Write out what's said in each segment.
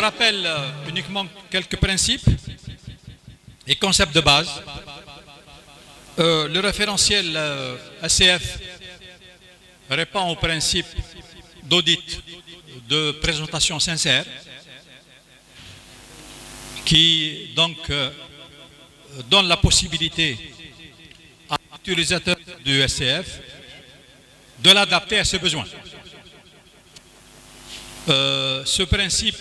rappelle uniquement quelques principes et concepts de base. Le référentiel ACF répond au principe d'audit de présentation sincère qui donc donne la possibilité à l'utilisateur du SCF de l'adapter à ses besoins. Ce principe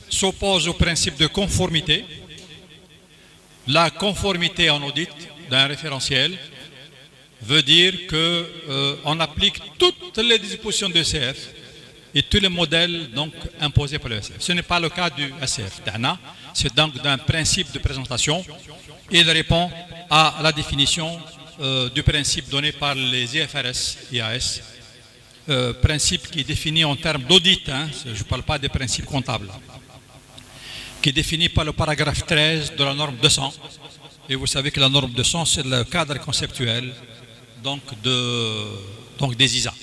s'oppose au principe de conformité. La conformité en audit d'un référentiel veut dire qu'on applique toutes les dispositions de SCF et tous les modèles donc imposés par le SCF. Ce n'est pas le cas du SCF. C'est donc d'un principe de présentation. Il répond à la définition du principe donné par les IFRS, IAS, principe qui est défini en termes d'audit, je ne parle pas des principes comptables, qui est défini par le paragraphe 13 de la norme 200. Et vous savez que la norme 200, c'est le cadre conceptuel donc des ISA.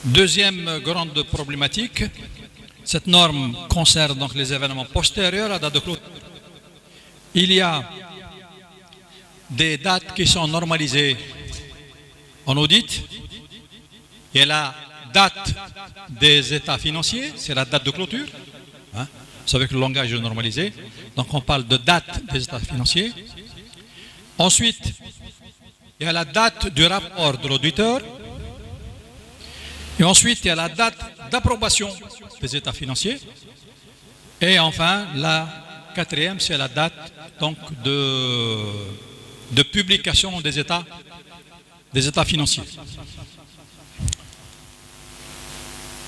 Deuxième grande problématique, cette norme concerne donc les événements postérieurs à la date de clôture. Il y a des dates qui sont normalisées en audit. Il y a la date des états financiers, c'est la date de clôture. Vous savez que le langage est normalisé. Donc on parle de date des états financiers. Ensuite, il y a la date du rapport de l'auditeur. Et ensuite, il y a la date d'approbation des états financiers. Et enfin, la quatrième, c'est la date donc, de publication des états financiers.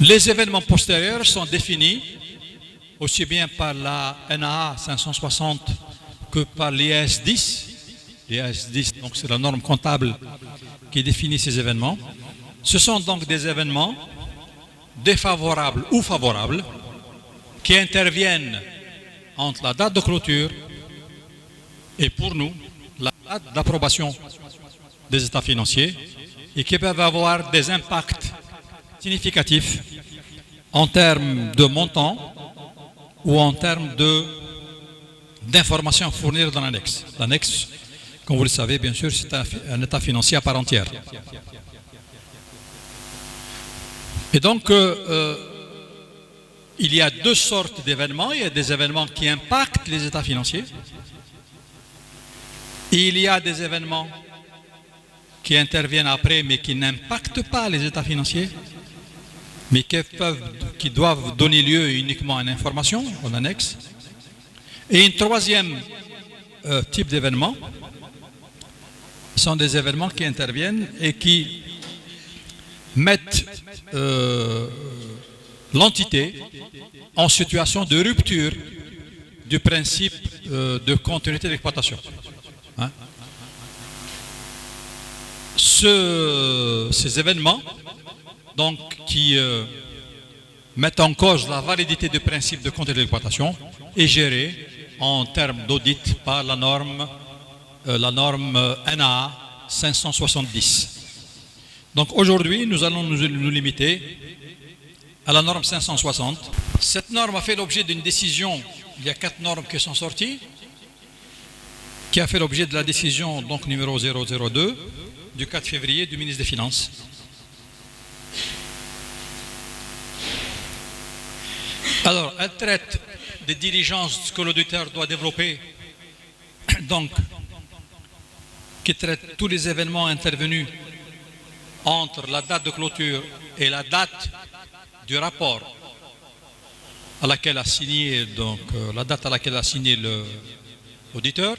Les événements postérieurs sont définis aussi bien par la NAA 560 que par l'IAS 10. L'IAS 10, donc c'est la norme comptable qui définit ces événements. Ce sont donc des événements défavorables ou favorables qui interviennent entre la date de clôture et pour nous la date d'approbation des états financiers et qui peuvent avoir des impacts significatifs en termes de montant ou en termes d'informations à fournir dans l'annexe. L'annexe, comme vous le savez, bien sûr, c'est un état financier à part entière. Et donc, il y a deux sortes d'événements. Il y a des événements qui impactent les états financiers. Et il y a des événements qui interviennent après, mais qui n'impactent pas les états financiers, mais qui doivent donner lieu uniquement à une information en annexe. Et un troisième type d'événements sont des événements qui interviennent et qui mettent l'entité en situation de rupture du principe de continuité d'exploitation. Ces événements donc, qui mettent en cause la validité du principe de continuité d'exploitation est géré en termes d'audit par la norme NAA 570. Donc aujourd'hui, nous allons nous limiter à la norme 560. Cette norme a fait l'objet d'une décision, il y a 4 normes qui sont sorties, qui a fait l'objet de la décision donc numéro 002 du 4 février du ministre des Finances. Alors, elle traite des diligences que l'auditeur doit développer, donc, qui traite tous les événements intervenus entre la date de clôture et la date du rapport à laquelle a signé, donc, la date à laquelle a signé l'auditeur.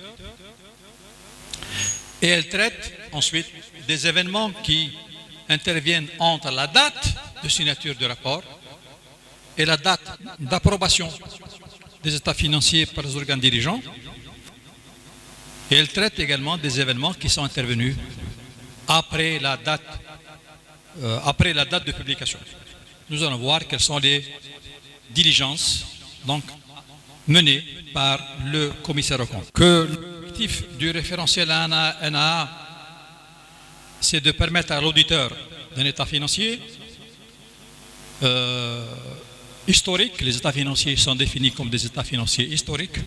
Et elle traite ensuite des événements qui interviennent entre la date de signature du rapport et la date d'approbation des états financiers par les organes dirigeants. Et elle traite également des événements qui sont intervenus après la date de publication. Nous allons voir quelles sont les diligences donc, menées par le commissaire aux comptes. Que l'objectif du référentiel NAA, c'est de permettre à l'auditeur d'un état financier historiques. Les états financiers sont définis comme des états financiers historiques.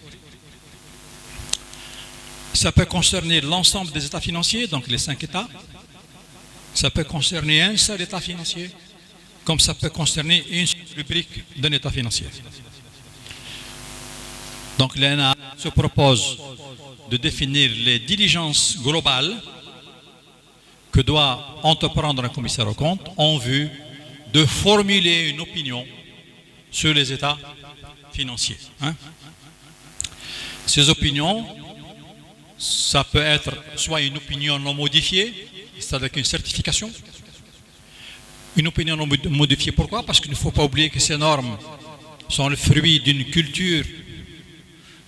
Ça peut concerner l'ensemble des états financiers, donc les 5 états. Ça peut concerner un seul état financier, comme ça peut concerner une seule rubrique d'un état financier. Donc l'ENA se propose de définir les diligences globales que doit entreprendre un commissaire aux comptes en vue de formuler une opinion sur les états financiers. Ces opinions, ça peut être soit une opinion non modifiée, c'est avec une certification. Une opinion non modifiée, pourquoi? Parce qu'il ne faut pas oublier que ces normes sont le fruit d'une culture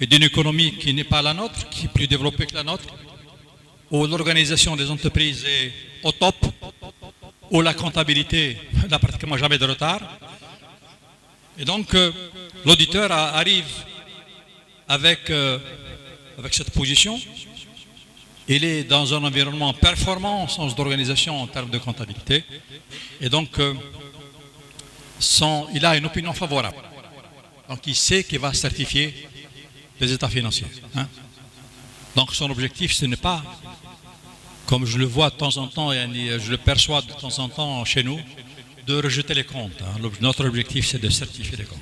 et d'une économie qui n'est pas la nôtre, qui est plus développée que la nôtre, où l'organisation des entreprises est au top, où la comptabilité n'a pratiquement jamais de retard. Et donc, l'auditeur arrive avec cette position. Il est dans un environnement performant au sens d'organisation en termes de comptabilité. Et donc, il a une opinion favorable. Donc, il sait qu'il va certifier les états financiers. Donc, son objectif, ce n'est pas, comme je le vois de temps en temps, et je le perçois de temps en temps chez nous, de rejeter les comptes. Notre objectif, c'est de certifier les comptes.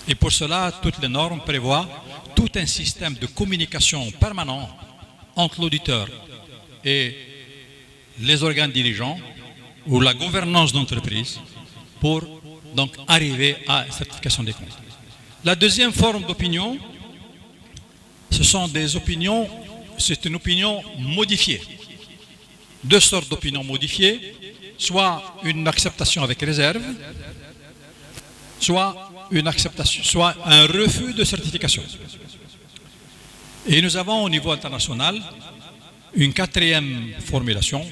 Et pour cela, toutes les normes prévoient tout un système de communication permanent entre l'auditeur et les organes dirigeants ou la gouvernance d'entreprise pour donc arriver à la certification des comptes. La deuxième forme d'opinion, ce sont des opinions, c'est une opinion modifiée. Deux sortes d'opinions modifiées, soit une acceptation avec réserve, soit une acceptation, soit un refus de certification. Et nous avons au niveau international une quatrième formulation,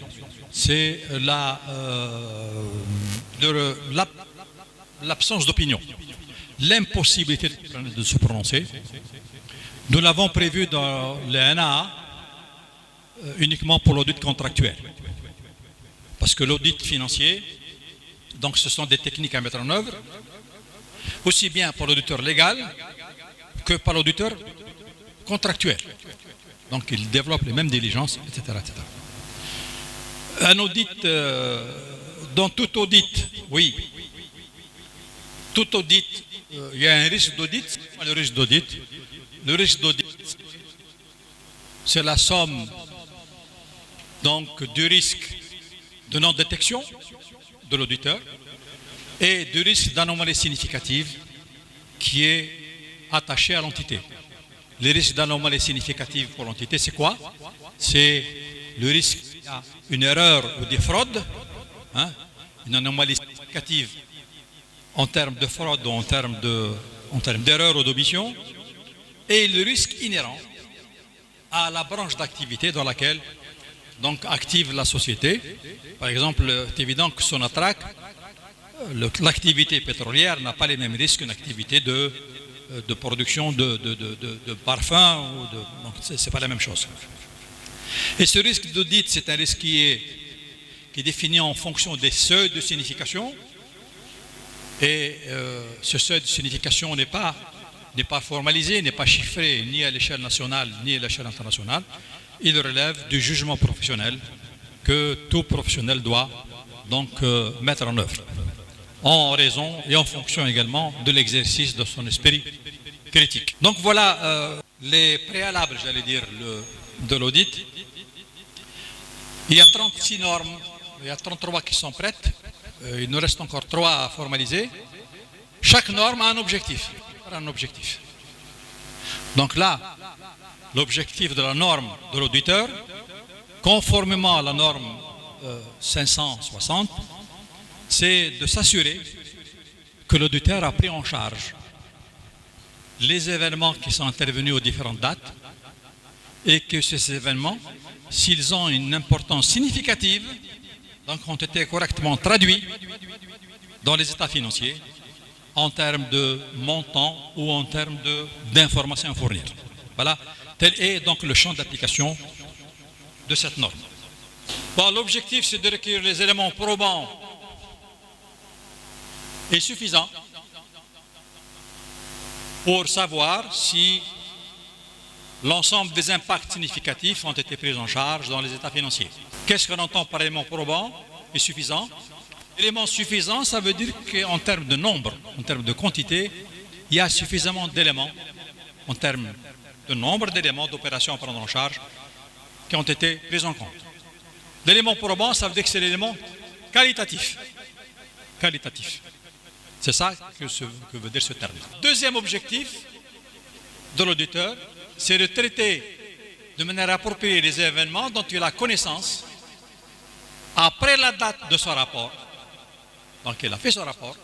c'est l'absence d'opinion, l'impossibilité de se prononcer. Nous l'avons prévu dans le NAA uniquement pour l'audit contractuel. Parce que l'audit financier, donc ce sont des techniques à mettre en œuvre, aussi bien pour l'auditeur légal que par l'auditeur contractuel. Donc il développe les mêmes diligences, etc. etc. Un audit, dans tout audit, oui, tout audit, il y a un risque d'audit. Le risque d'audit, c'est la somme donc du risque de non-détection de l'auditeur et du risque d'anomalie significative qui est attaché à l'entité. Les risques d'anomalie significative pour l'entité, c'est quoi? C'est le risque qu'il y a une erreur ou des fraudes, une anomalie significative en termes de fraude ou en termes d'erreur ou d'omission, et le risque inhérent à la branche d'activité dans laquelle donc active la société. Par exemple, c'est évident que Sonatrach, l'activité pétrolière n'a pas les mêmes risques qu'une activité de production de parfums. Donc ce n'est pas la même chose. Et ce risque d'audit, c'est un risque qui est défini en fonction des seuils de signification. Et ce seuil de signification n'est pas formalisé, n'est pas chiffré ni à l'échelle nationale ni à l'échelle internationale. Il relève du jugement professionnel que tout professionnel doit donc mettre en œuvre, en raison et en fonction également de l'exercice de son esprit critique. Donc voilà les préalables, j'allais dire, de l'audit. Il y a 36 normes, il y a 33 qui sont prêtes, il nous reste encore 3 à formaliser. Chaque norme a un objectif. Donc là, l'objectif de la norme de l'auditeur, conformément à la norme 560, c'est de s'assurer que l'auditeur a pris en charge les événements qui sont intervenus aux différentes dates et que ces événements, s'ils ont une importance significative, donc ont été correctement traduits dans les états financiers en termes de montant ou en termes d'informations à fournir. Voilà, tel est donc le champ d'application de cette norme. Bon, l'objectif, c'est de recueillir les éléments probants est suffisant pour savoir si l'ensemble des impacts significatifs ont été pris en charge dans les états financiers. Qu'est-ce qu'on entend par élément probant et suffisant? Élément suffisant, ça veut dire qu'en termes de nombre, en termes de quantité, il y a suffisamment d'éléments, en termes de nombre d'éléments d'opérations à prendre en charge qui ont été pris en compte. L'élément probant, ça veut dire que c'est l'élément qualitatif. Qualitatif. C'est ça que veut dire ce terme. Deuxième objectif de l'auditeur, c'est de traiter de manière appropriée les événements dont il a connaissance après la date de son rapport. Donc il a fait son rapport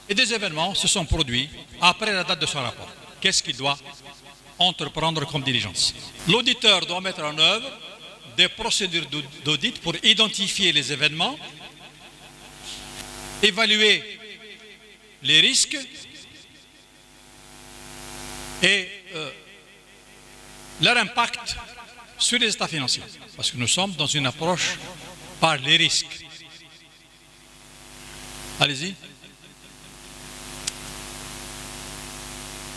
et des événements se sont produits après la date de son rapport. Qu'est-ce qu'il doit entreprendre comme diligence? L'auditeur doit mettre en œuvre des procédures d'audit pour identifier les événements, évaluer les risques et leur impact sur les états financiers. Parce que nous sommes dans une approche par les risques. Allez-y.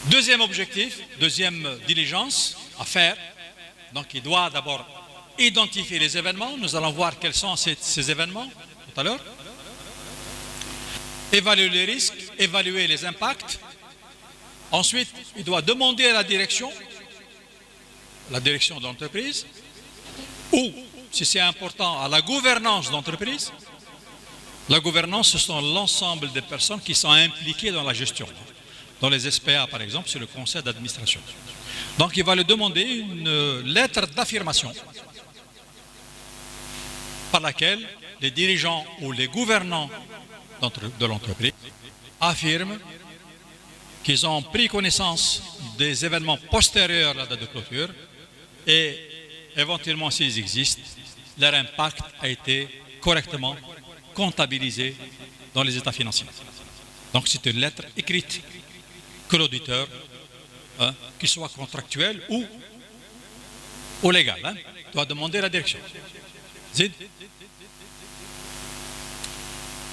Deuxième objectif, deuxième diligence à faire. Donc il doit d'abord identifier les événements. Nous allons voir quels sont ces événements tout à l'heure. Évaluer les risques, évaluer les impacts. Ensuite, il doit demander à la direction de l'entreprise, ou, si c'est important, à la gouvernance d'entreprise. La gouvernance, ce sont l'ensemble des personnes qui sont impliquées dans la gestion. Dans les SPA, par exemple, c'est le conseil d'administration. Donc, il va lui demander une lettre d'affirmation par laquelle les dirigeants ou les gouvernants de l'entreprise affirment qu'ils ont pris connaissance des événements postérieurs à la date de clôture et, éventuellement, s'ils existent, leur impact a été correctement comptabilisé dans les états financiers. Donc, c'est une lettre écrite que l'auditeur, qu'il soit contractuel ou légal, doit demander à la direction. Zid.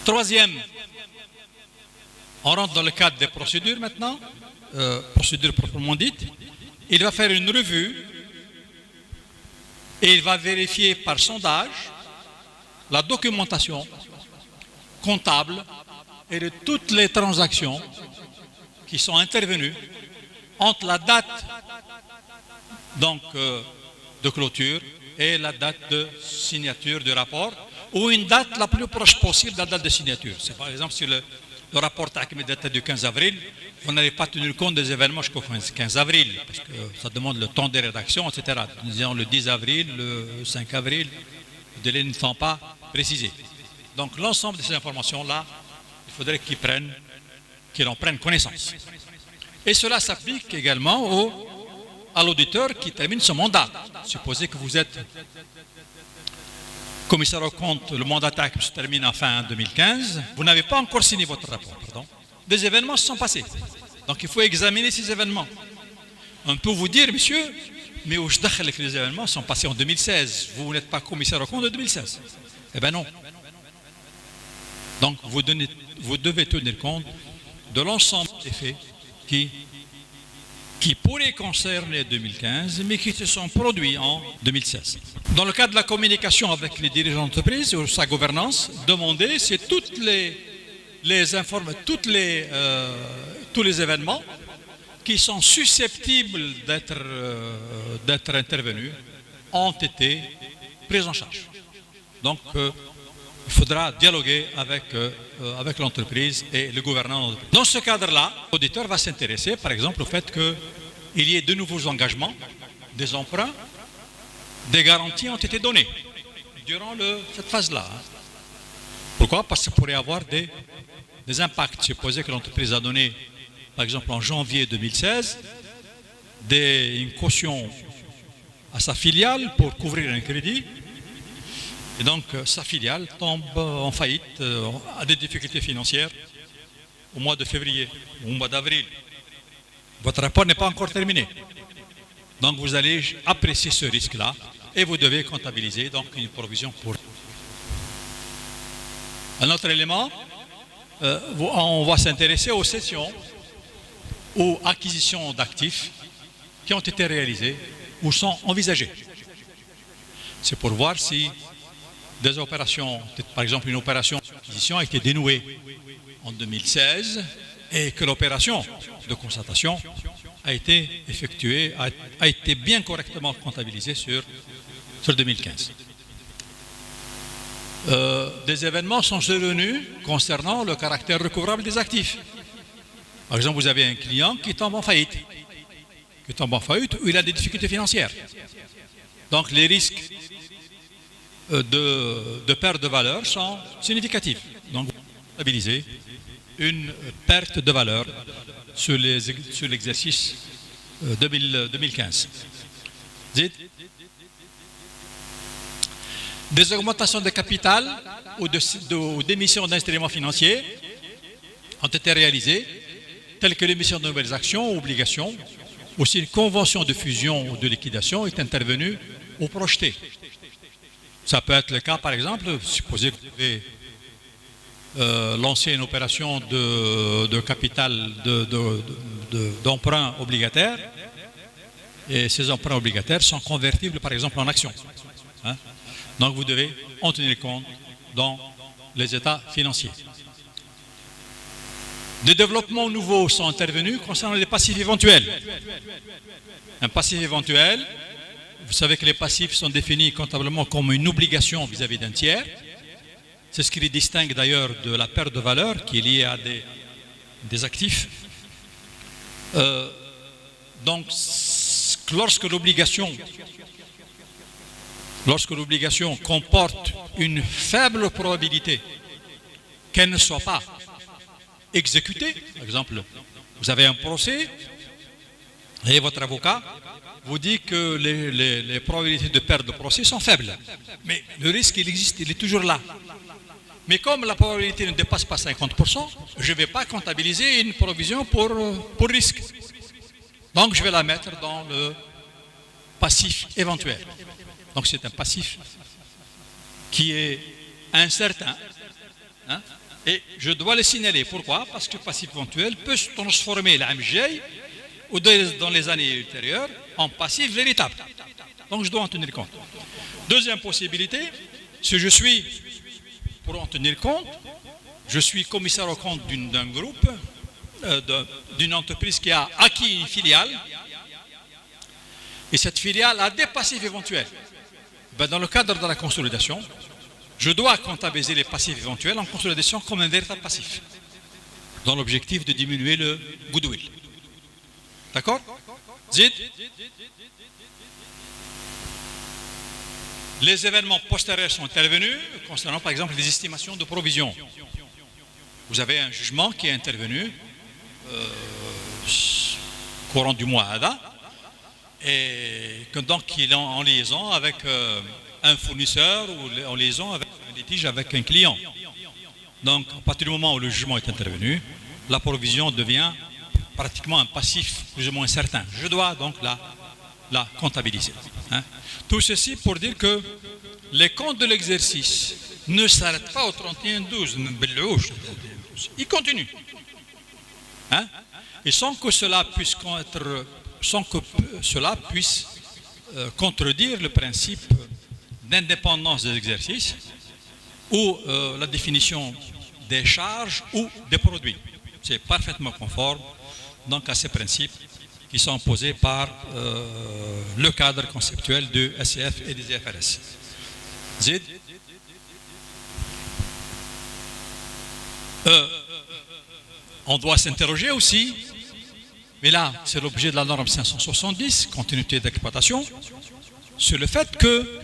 Troisième, on rentre dans le cadre des procédures maintenant, procédures proprement dites. Il va faire une revue et il va vérifier par sondage la documentation comptable et de toutes les transactions qui sont intervenues entre la date donc, de clôture et la date de signature du rapport, ou une date la plus proche possible de la date de signature. C'est par exemple si le rapport TACME date du 15 avril, vous n'avez pas tenu compte des événements jusqu'au 15 avril, parce que ça demande le temps de rédaction, etc. Nous disons le 10 avril, le 5 avril, les délais ne sont pas précisés. Donc l'ensemble de ces informations-là, il faudrait qu'ils en prennent connaissance. Et cela s'applique également à l'auditeur qui termine son mandat. Supposez que vous êtes commissaire aux comptes, le mandat TAC se termine en fin 2015, vous n'avez pas encore signé votre rapport. Pardon. Des événements se sont passés. Donc il faut examiner ces événements. On peut vous dire, monsieur, mais où je dis que les événements sont passés en 2016. Vous n'êtes pas commissaire aux comptes de 2016. Eh bien non. Donc vous devez tenir compte de l'ensemble des faits qui pourraient concerner 2015, mais qui se sont produits en 2016. Dans le cadre de la communication avec les dirigeants d'entreprise ou sa gouvernance, demander si tous les événements qui sont susceptibles d'être intervenus ont été pris en charge. Donc, il faudra dialoguer avec l'entreprise et le gouvernant de l'entreprise. Dans ce cadre-là, l'auditeur va s'intéresser, par exemple, au fait qu'il y ait de nouveaux engagements, des emprunts, des garanties ont été données durant cette phase-là. Pourquoi? Parce que ça pourrait avoir des impacts. Supposez que l'entreprise a donné, par exemple, en janvier 2016, une caution à sa filiale pour couvrir un crédit. Et donc, sa filiale tombe en faillite, a des difficultés financières au mois de février ou au mois d'avril. Votre rapport n'est pas encore terminé. Donc, vous allez apprécier ce risque-là et vous devez comptabiliser donc une provision pour. Un autre élément, on va s'intéresser aux cessions, aux acquisitions d'actifs qui ont été réalisées ou sont envisagées. C'est pour voir si des opérations, par exemple une opération d'acquisition a été dénouée en 2016 et que l'opération de constatation a été effectuée, a été bien correctement comptabilisée sur 2015. Des événements sont survenus concernant le caractère recouvrable des actifs. Par exemple, vous avez un client qui tombe en faillite, ou il a des difficultés financières. Donc les risques de perte de valeur sont significatifs. Donc vous stabilisez une perte de valeur sur l'exercice 2015. Des augmentations de capital ou d'émissions d'instruments financiers ont été réalisées, telles que l'émission de nouvelles actions ou obligations. Aussi, une convention de fusion ou de liquidation est intervenue ou projetée. Ça peut être le cas, par exemple, supposez que vous avez lancé une opération de capital d'emprunt obligataire, et ces emprunts obligataires sont convertibles, par exemple, en actions. Donc vous devez en tenir compte dans les états financiers. Des développements nouveaux sont intervenus concernant les passifs éventuels. Un passif éventuel, vous savez que les passifs sont définis comptablement comme une obligation vis-à-vis d'un tiers. C'est ce qui les distingue d'ailleurs de la perte de valeur qui est liée à des actifs. Donc lorsque l'obligation comporte une faible probabilité qu'elle ne soit pas exécutée, par exemple, vous avez un procès et votre avocat vous dit que les probabilités de perte de procès sont faibles. Mais le risque, il existe, il est toujours là. Mais comme la probabilité ne dépasse pas 50%, je ne vais pas comptabiliser une provision pour risque. Donc je vais la mettre dans le passif éventuel. Donc c'est un passif qui est incertain. Et je dois le signaler. Pourquoi? Parce que le passif éventuel peut se transformer ou dans les années ultérieures en passif véritable. Donc je dois en tenir compte. Deuxième possibilité, si je suis, pour en tenir compte, je suis commissaire aux comptes d'un groupe, d'une entreprise qui a acquis une filiale, et cette filiale a des passifs éventuels. Dans le cadre de la consolidation, je dois comptabiliser les passifs éventuels en consolidation comme un véritable passif, dans l'objectif de diminuer le goodwill. D'accord? Zid? Les événements postérieurs sont intervenus concernant par exemple les estimations de provisions. Vous avez un jugement qui est intervenu courant du mois Ada, et donc il est en liaison avec un fournisseur ou en liaison avec un litige avec un client. Donc à partir du moment où le jugement est intervenu, la provision devient pratiquement un passif plus ou moins certain. Je dois donc la comptabiliser. Tout ceci pour dire que les comptes de l'exercice ne s'arrêtent pas au 31-12, ils continuent. Et sans que cela puisse contredire le principe d'indépendance des exercices ou la définition des charges ou des produits. C'est parfaitement conforme donc à ces principes qui sont posés par le cadre conceptuel de SCF et des IFRS. Zid. On doit s'interroger aussi, mais là c'est l'objet de la norme 570, continuité d'exploitation, sur le fait que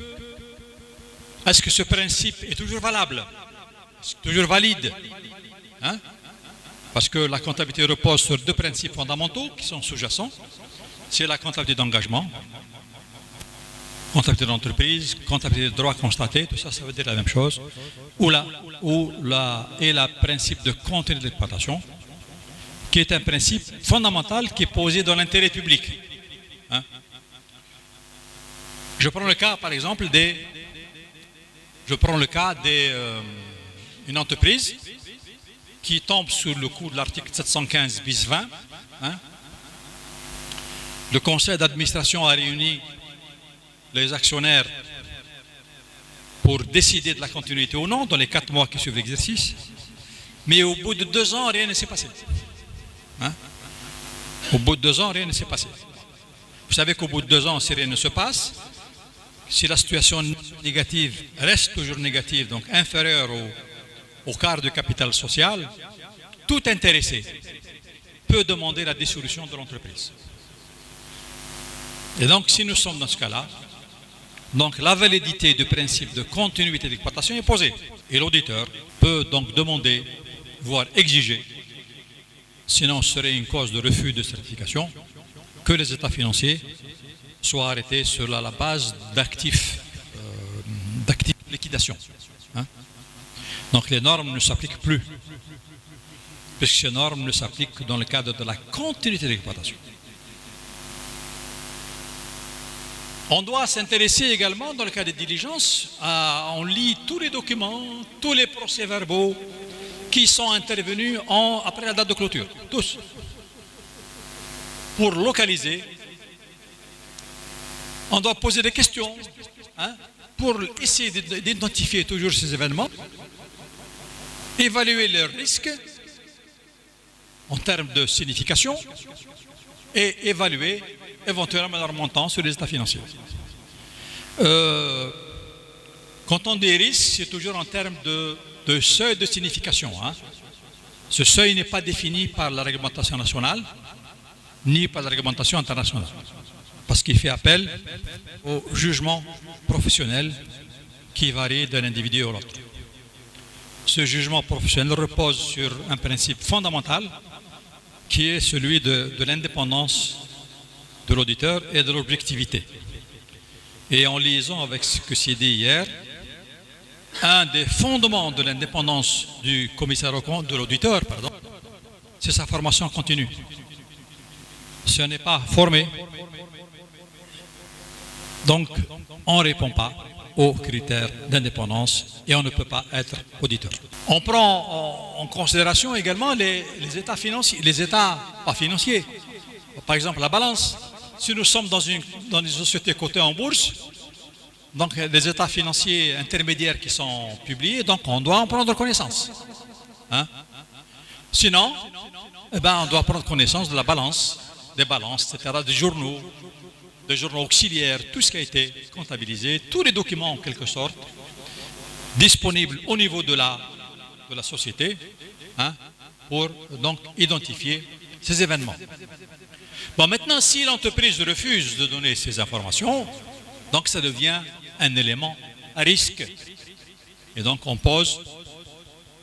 est-ce que ce principe est toujours valable, est-ce toujours valide, parce que la comptabilité repose sur deux principes fondamentaux qui sont sous-jacents. C'est la comptabilité d'engagement, comptabilité d'entreprise, comptabilité de droit constaté, tout ça, ça veut dire la même chose, et le principe de continuité d'exploitation, qui est un principe fondamental qui est posé dans l'intérêt public. Je prends le cas, par exemple, d'une entreprise qui tombe sous le coup de l'article 715 bis 20. Hein. Le conseil d'administration a réuni les actionnaires pour décider de la continuité ou non dans les 4 mois qui suivent l'exercice. Mais au bout de 2 ans, rien ne s'est passé. Hein? Au bout de 2 ans, rien ne s'est passé. Vous savez qu'au bout de 2 ans, si rien ne se passe, si la situation négative reste toujours négative, donc inférieure au quart du capital social, tout intéressé peut demander la dissolution de l'entreprise. Et donc, si nous sommes dans ce cas-là, donc la validité du principe de continuité d'exploitation est posée. Et l'auditeur peut donc demander, voire exiger, sinon ce serait une cause de refus de certification, que les états financiers soient arrêtés sur la base d'actifs liquidation. Hein? Donc les normes ne s'appliquent plus, puisque ces normes ne s'appliquent que dans le cadre de la continuité d'exploitation. On doit s'intéresser également, dans le cas des diligences, on lit tous les documents, tous les procès-verbaux qui sont intervenus après la date de clôture, tous, pour localiser. On doit poser des questions, hein, pour essayer d'identifier toujours ces événements, évaluer leurs risques en termes de signification et évaluer éventuellement leur montant sur les états financiers. Quand on dit risque, c'est toujours en termes de seuil de signification. Hein. Ce seuil n'est pas défini par la réglementation nationale ni par la réglementation internationale, parce qu'il fait appel au jugement professionnel qui varie d'un individu à l'autre. Ce jugement professionnel repose sur un principe fondamental qui est celui de l'indépendance de l'auditeur et de l'objectivité. Et en liaison avec ce que s'est dit hier, un des fondements de l'indépendance du commissaire aux comptes, de l'auditeur, c'est sa formation continue. Si on n'est pas formé, donc on ne répond pas aux critères d'indépendance et on ne peut pas être auditeur. On prend en considération également les états financiers, les états pas financiers. Par exemple, la balance. Si nous sommes dans une société cotée en bourse, donc les états financiers intermédiaires qui sont publiés, donc on doit en prendre connaissance. Hein? Sinon, on doit prendre connaissance de la balance, des balances, etc., des journaux auxiliaires, tout ce qui a été comptabilisé, tous les documents en quelque sorte, disponibles au niveau de la société, hein, pour donc identifier ces événements. Bon, maintenant, si l'entreprise refuse de donner ces informations, donc ça devient un élément à risque. Et donc on pose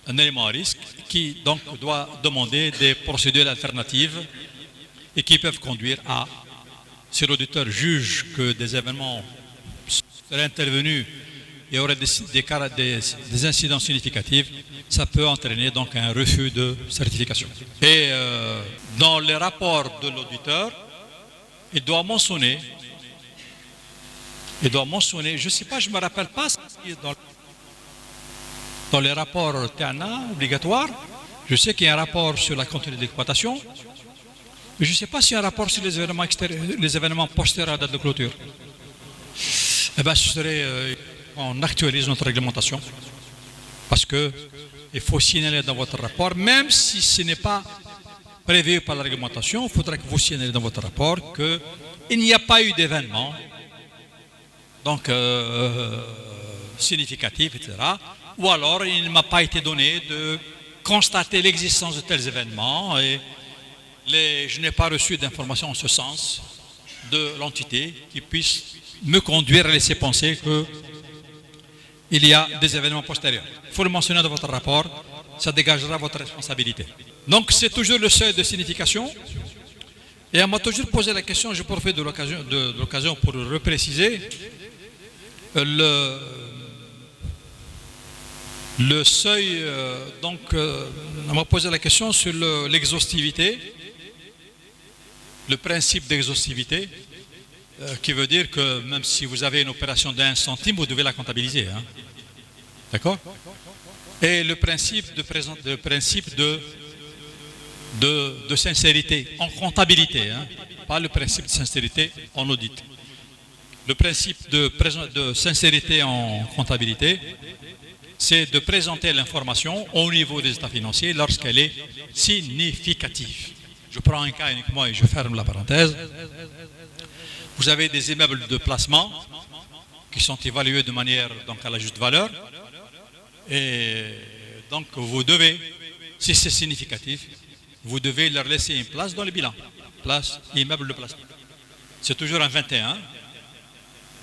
un élément à risque qui donc doit demander des procédures alternatives et qui peuvent conduire à, si l'auditeur juge que des événements seraient intervenus et auraient des incidents significatifs, ça peut entraîner donc un refus de certification. Et dans les rapports de l'auditeur, il doit mentionner, je ne sais pas, je ne me rappelle pas si dans les rapports TANA obligatoires, je sais qu'il y a un rapport sur la continuité d'exploitation, mais je ne sais pas s'il y a un rapport sur les événements postérieurs à la date de clôture. Eh bien, ce serait, on actualise notre réglementation, parce qu'il faut signaler dans votre rapport, même si ce n'est pas prévu par la réglementation, il faudra que vous signalez dans votre rapport qu'il n'y a pas eu d'événement donc significatif, etc. Ou alors il ne m'a pas été donné de constater l'existence de tels événements et je n'ai pas reçu d'informations en ce sens de l'entité qui puisse me conduire à laisser penser qu'il y a des événements postérieurs. Il faut le mentionner dans votre rapport, ça dégagera votre responsabilité. Donc c'est toujours le seuil de signification. Et on m'a toujours posé la question, je profite de l'occasion pour le repréciser, le seuil, donc on m'a posé la question sur l'exhaustivité, le principe d'exhaustivité, qui veut dire que même si vous avez une opération d'1 centime, vous devez la comptabiliser. Hein. D'accord? et le principe de sincérité en comptabilité, hein, pas le principe de sincérité en audit. Le principe de sincérité en comptabilité, c'est de présenter l'information au niveau des états financiers lorsqu'elle est significative. Je prends un cas uniquement et je ferme la parenthèse. Vous avez des immeubles de placement qui sont évalués de manière donc à la juste valeur, et donc vous devez, si c'est significatif, vous devez leur laisser une place dans le bilan. Place, immeuble de placement. C'est toujours un 21.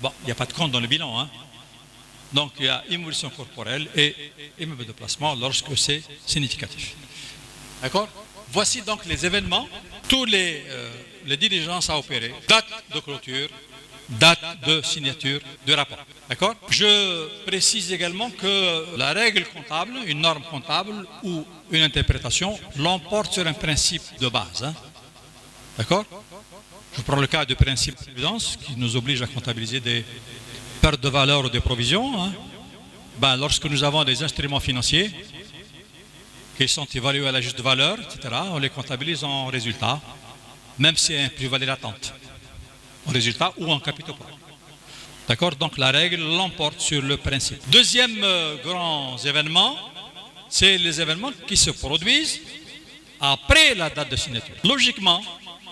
Bon, il n'y a pas de compte dans le bilan, hein. Donc il y a émulsion corporelle et immeuble de placement lorsque c'est significatif. D'accord? Voici donc les événements, tous les diligences à opérer, date de clôture, date de signature de rapport. D'accord? Je précise également que la règle comptable, une norme comptable ou une interprétation l'emporte sur un principe de base. Hein. D'accord? Je prends le cas du principe de prudence qui nous oblige à comptabiliser des pertes de valeur ou des provisions. Hein. Ben, lorsque nous avons des instruments financiers qui sont évalués à la juste valeur, etc., on les comptabilise en résultat, même si c'est un plus-value latente, en résultat ou en capitaux propres. D'accord? Donc la règle l'emporte sur le principe. Deuxième grand événement, c'est les événements qui se produisent après la date de signature. Logiquement,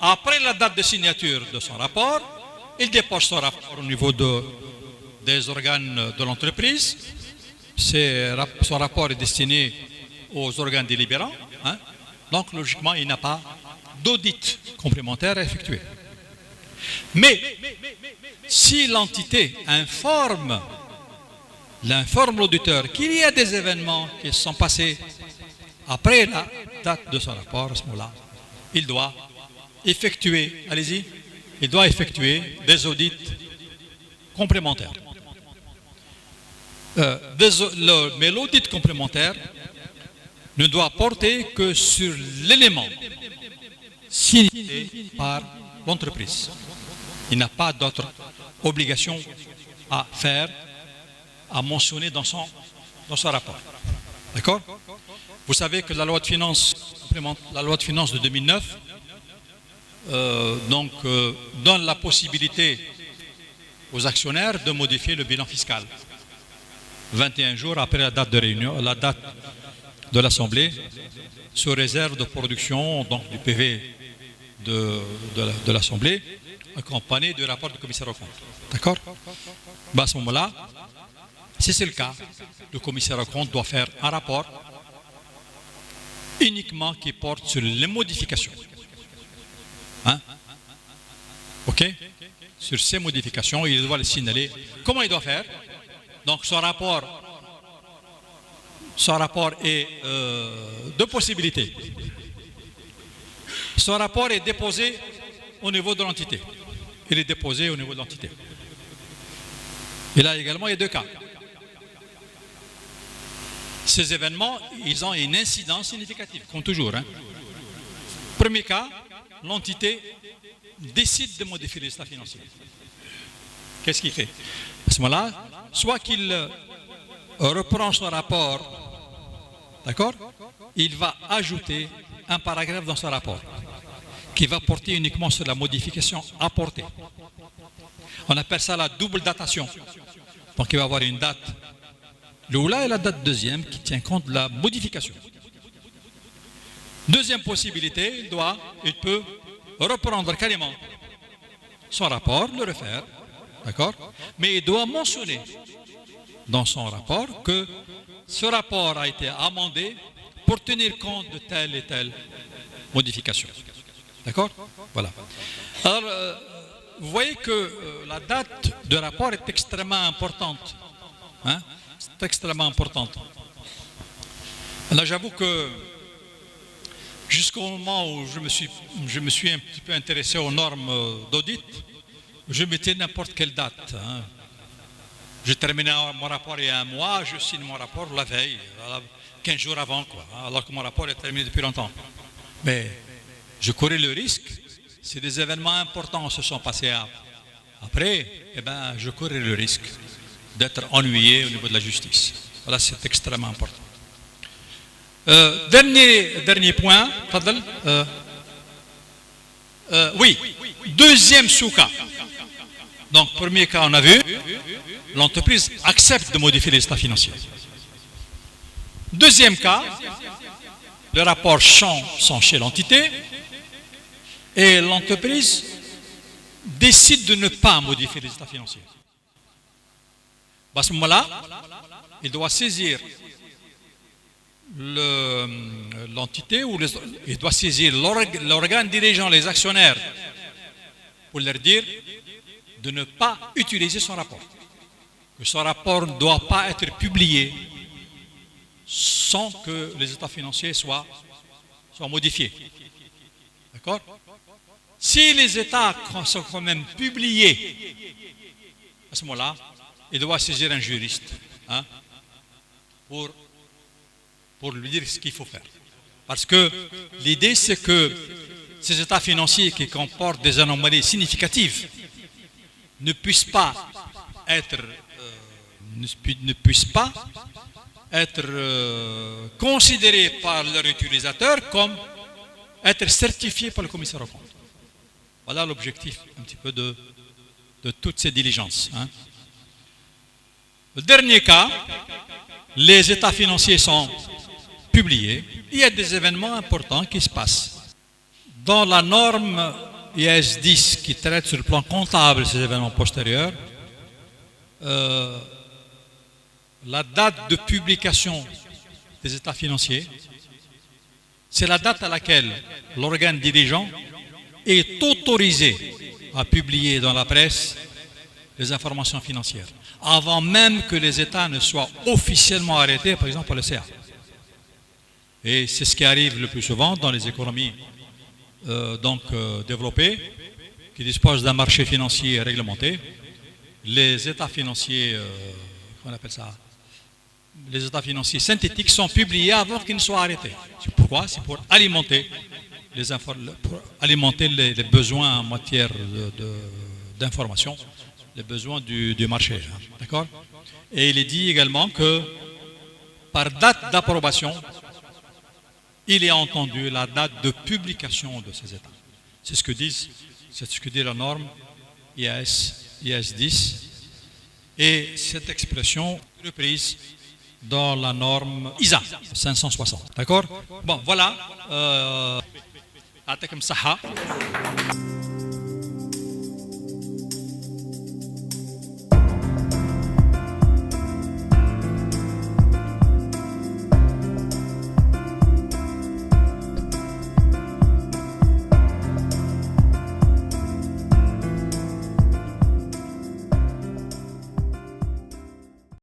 après la date de signature de son rapport, il dépose son rapport au niveau des organes de l'entreprise. Son rapport est destiné aux organes délibérants. Hein. Donc logiquement, il n'a pas d'audit complémentaire à effectuer. Mais si l'entité informe l'auditeur qu'il y a des événements qui se sont passés après la date de son rapport, à ce moment-là, il doit effectuer, allez-y, il doit effectuer des audits complémentaires. Mais l'audit complémentaire ne doit porter que sur l'élément signé par l'entreprise. Il n'a pas d'autre obligation à faire, à mentionner dans son rapport. D'accord? Vous savez que la loi de finances de 2009 donne la possibilité aux actionnaires de modifier le bilan fiscal 21 jours après la date de réunion, la date de l'Assemblée, sous réserve de production donc, du PV de l'Assemblée, accompagné du rapport du commissaire aux comptes. D'accord? Ben à ce moment-là, si c'est le cas, le commissaire aux comptes doit faire un rapport uniquement qui porte sur les modifications. Hein? OK? Sur ces modifications, il doit les signaler. Comment il doit faire? Donc son rapport est deux possibilités. Son rapport est déposé au niveau de l'entité. Il est déposé au niveau de l'entité. Et là également, il y a deux cas. Ces événements, ils ont une incidence significative, comme toujours. Hein. Premier cas, l'entité décide de modifier les états financiers. Qu'est-ce qu'il fait? À ce moment-là, soit qu'il reprend son rapport, d'accord? Il va ajouter un paragraphe dans son rapport qui va porter uniquement sur la modification apportée. On appelle ça la double datation. Donc il va avoir une date l'oula et la date deuxième qui tient compte de la modification. Deuxième possibilité, il peut reprendre carrément son rapport, le refaire, d'accord? Mais il doit mentionner dans son rapport que ce rapport a été amendé pour tenir compte de telle et telle modification. D'accord? Voilà. Alors, vous voyez que la date de rapport est extrêmement importante. Hein? C'est extrêmement importante. Là, j'avoue que jusqu'au moment où je me suis un petit peu intéressé aux normes d'audit, je mettais n'importe quelle date. Hein. J'ai terminé mon rapport il y a un mois, je signe mon rapport la veille, 15 jours avant, quoi, alors que mon rapport est terminé depuis longtemps. Mais je courais le risque, si des événements importants se sont passés après, eh ben, je courais le risque d'être ennuyé au niveau de la justice. Voilà, c'est extrêmement important. Dernier point, Fadl. Oui, deuxième sous-cas. Donc, premier cas, on a vu, l'entreprise accepte de modifier les états financiers. Deuxième cas, le rapport sont chez l'entité et l'entreprise décide de ne pas modifier les états financiers. À ce moment-là, il doit saisir l'entité ou il doit saisir l'organe dirigeant, les actionnaires, pour leur dire de ne pas utiliser son rapport. Que son rapport ne doit pas être publié sans que les états financiers soient modifiés. D'accord? Si les états sont quand même publiés, à ce moment-là, il doit saisir un juriste pour lui dire ce qu'il faut faire. Parce que l'idée, c'est que ces états financiers qui comportent des anomalies significatives ne puissent pas être considérés par leurs utilisateurs comme être certifiés par le commissaire aux comptes. Voilà l'objectif un petit peu de toutes ces diligences. Le dernier cas, les états financiers sont publiés. Il y a des événements importants qui se passent. Dans la norme IAS 10 qui traite sur le plan comptable ces événements postérieurs, la date de publication des états financiers, c'est la date à laquelle l'organe dirigeant est autorisé à publier dans la presse les informations financières, avant même que les états ne soient officiellement arrêtés, par exemple par le CA. Et c'est ce qui arrive le plus souvent dans les économies développées, qui disposent d'un marché financier réglementé. Les états financiers, qu'on appelle ça, les états financiers synthétiques sont publiés avant qu'ils ne soient arrêtés. C'est pourquoi? C'est pour alimenter les besoins en matière d'information, les besoins du marché. D'accord? Et il est dit également que par date d'approbation, il est entendu la date de publication de ces états. C'est ce que dit la norme IAS 10. Et cette expression est reprise dans la norme ISA 560. D'accord? Bon, voilà.